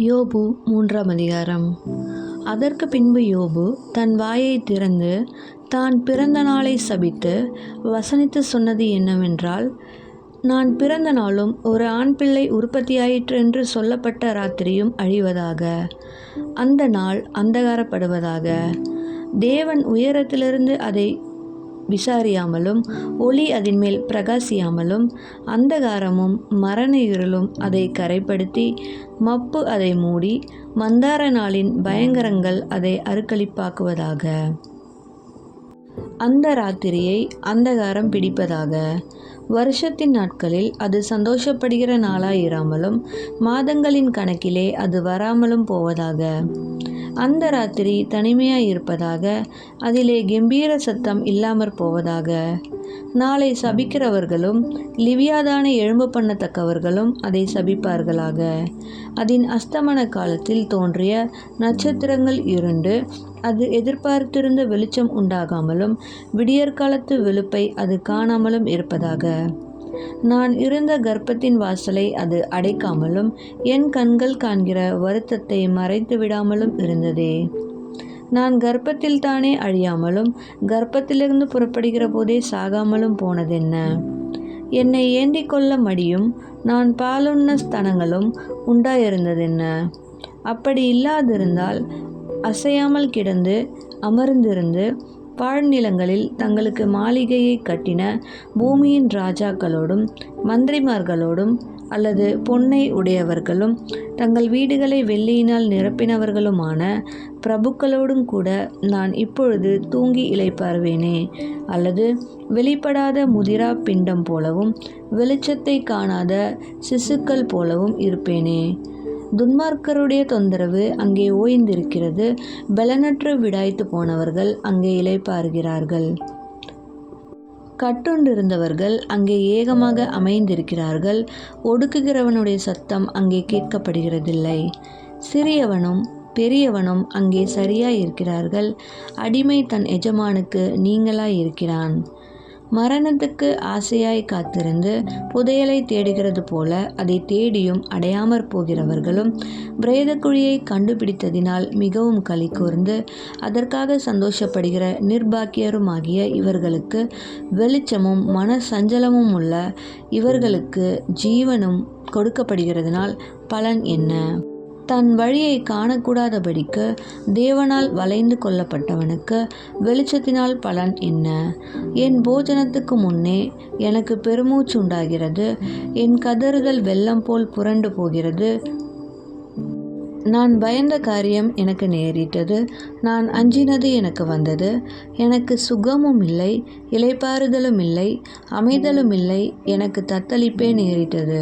யோபு 3ஆம் அதிகாரம். அதற்கு பின்பு யோபு தன் வாயைத் திறந்து தான் பிறந்த நாளை சபித்து வசனித்து சொன்னது என்னவென்றால், நான் பிறந்த நாளும் ஒரு ஆண் பிள்ளை உற்பத்தியாயிற்று என்று சொல்லப்பட்ட ராத்திரியும் அழிவதாக. அந்த நாள் அந்தகாரப்படுவதாக. தேவன் உயரத்திலிருந்து அதை விசாரியாமலும் ஒளி அதின்மேல் பிரகாசியாமலும் அந்தகாரமும் மரண இருளும் அதை கரைப்படுத்தி மப்பு அதை மூடி மந்தார நாளின் பயங்கரங்கள் அதை அருக்களிப்பாக்குவதாக. அந்த ராத்திரியை அந்தகாரம் பிடிப்பதாக. வருஷத்தின் நாட்களில் அது சந்தோஷப்படுகிற நாளாயிராமலும் மாதங்களின் கணக்கிலே அது வராமலும் போவதாக. அந்த ராத்திரி தனிமையாய் இருப்பதாக. அதிலே கெம்பீர சத்தம் இல்லாமற் போவதாக. நாளை சபிக்கிறவர்களும் லிவியாதானை எழும்ப பண்ணத்தக்கவர்களும் அதை சபிப்பார்களாக. அதன் அஸ்தமன காலத்தில் தோன்றிய நட்சத்திரங்கள் இருண்டு அது எதிர்பார்த்திருந்த வெளிச்சம் உண்டாகாமலும் விடியற்காலத்து வெளுப்பை அது காணாமலும் இருப்பதாக. நான் இருந்த கர்ப்பத்தின் வாசலை அது அடைக்காமலும் என் கண்கள் காண்கிற வருத்தத்தை மறைத்து விடாமலும் இருந்ததே. நான் கர்ப்பத்தில் தானே அழியாமலும் கர்ப்பத்திலிருந்து புறப்படுகிற போதே சாகாமலும் போனதென்ன? என்னை ஏந்திக் கொள்ள மடியும் நான் பாலுண்ண ஸ்தனங்களும் உண்டாயிருந்ததென்ன? அப்படி இல்லாதிருந்தால் அசையாமல் கிடந்து அமர்ந்திருந்து பாழ்நிலங்களில் தங்களுக்கு மாளிகையை கட்டின பூமியின் ராஜாக்களோடும் மந்திரிமார்களோடும் அல்லது பொன்னை உடையவர்களும் தங்கள் வீடுகளை வெள்ளியினால் நிரப்பினவர்களுமான பிரபுக்களோடும் கூட நான் இப்பொழுது தூங்கி இளைப்பாறுவேனே. அல்லது வெளிப்படாத முதிரா பிண்டம் போலவும் வெளிச்சத்தை காணாத சிசுக்கள் போலவும் இருப்பேனே. துன்மார்க்கருடைய தொந்தரவு அங்கே ஓய்ந்திருக்கிறது. பலனற்று விடாய்த்து போனவர்கள் அங்கே இளைப்பாறுகிறார்கள். கட்டுண்டிருந்தவர்கள் அங்கே ஏகமாக அமைந்திருக்கிறார்கள். ஒடுக்குகிறவனுடைய சத்தம் அங்கே கேட்கப்படுகிறதில்லை. சிறியவனும் பெரியவனும் அங்கே சரியாய் இருக்கிறார்கள். அடிமை தன் எஜமானுக்கு நீங்களாய் இருக்கிறான். மரணத்துக்கு ஆசையாய் காத்திருந்து புதையலை தேடுகிறது போல அதை தேடியும் அடையாமற் போகிறவர்களும் பிரேதக்குழியை கண்டுபிடித்ததினால் மிகவும் களி கூர்ந்து அதற்காக சந்தோஷப்படுகிற நிர்பாக்கியருமாகிய இவர்களுக்கு வெளிச்சமும் மன சஞ்சலமும் உள்ள இவர்களுக்கு ஜீவனும் கொடுக்கப்படுகிறதினால் பலன் என்ன? தன் வழியை காணக்கூடாதபடிக்கு தேவனால் வளைந்து கொள்ளப்பட்டவனுக்கு வெளிச்சத்தினால் பலன் என்ன? என் போஜனத்துக்கு முன்னே எனக்கு பெருமூச்சு உண்டாகிறது. என் கதறுதல் வெள்ளம் போல் புரண்டு போகிறது. நான் பயந்த காரியம் எனக்கு நேரிட்டது. நான் அஞ்சினது எனக்கு வந்தது. எனக்கு சுகமும் இல்லை, இளைப்பாறுதலும் இல்லை, அமைதலும் இல்லை. எனக்கு தத்தளிப்பே நேரிட்டது.